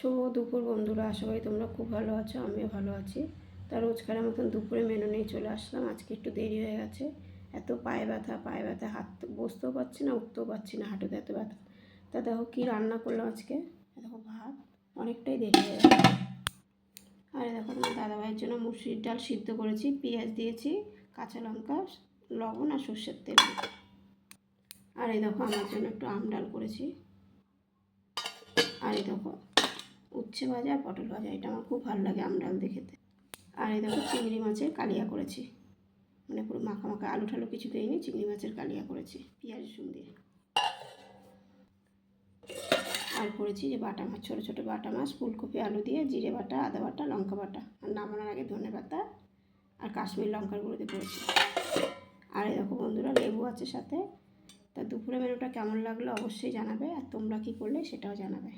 শুভ দুপুর বন্ধুরা, আশা করি তোমরা খুব ভালো আছো, আমিও ভালো আছি। তা রোজকারের মতন দুপুরে মেনু নিয়ে চলে আসলাম। আজকে একটু দেরি হয়ে গেছে, এত পায়ে ব্যথা, হাত বসতেও পারছি না, উঠতেও পারছি না, হাঁটুতে এত ব্যথা। তা দেখো কী রান্না করলাম আজকে। দেখো ভাত, অনেকটাই দেরি হয়ে গেছে। আর দেখো তোমার দাদাভাইয়ের জন্য মুসুরির ডাল সিদ্ধ করেছি, পেঁয়াজ দিয়েছি, কাঁচা লঙ্কা, লবণ আর সর্ষের তেল। আর এই দেখো আমার জন্য একটু আম ডাল করেছি। আর এই দেখো উচ্ছে ভাজা আর পটল ভাজা, এটা আমার খুব ভালো লাগে আম ডাল দিয়ে খেতে। আর এই দেখো চিংড়ি মাছের কালিয়া করেছি, মানে পুরো মাখা মাখা, আলু ঠালু কিছু দিইনি, চিংড়ি মাছের কালিয়া করেছি পেঁয়াজ রসুন দিয়ে। আর করেছি যে বাটা মাছ, ছোটো ছোটো বাটা মাছ, ফুলকপি আলু দিয়ে, জিরে বাটা, আদা বাটা, লঙ্কা বাটা, আর নামানোর আগে ধনে পাতা আর কাশ্মীর লঙ্কার গুঁড়ো দিয়ে করেছি। আর এই দেখো বন্ধুরা লেবু আছে সাথে। তা দুপুরে মেনুটা কেমন লাগলো অবশ্যই জানাবে, আর তোমরা কী করলে সেটাও জানাবে।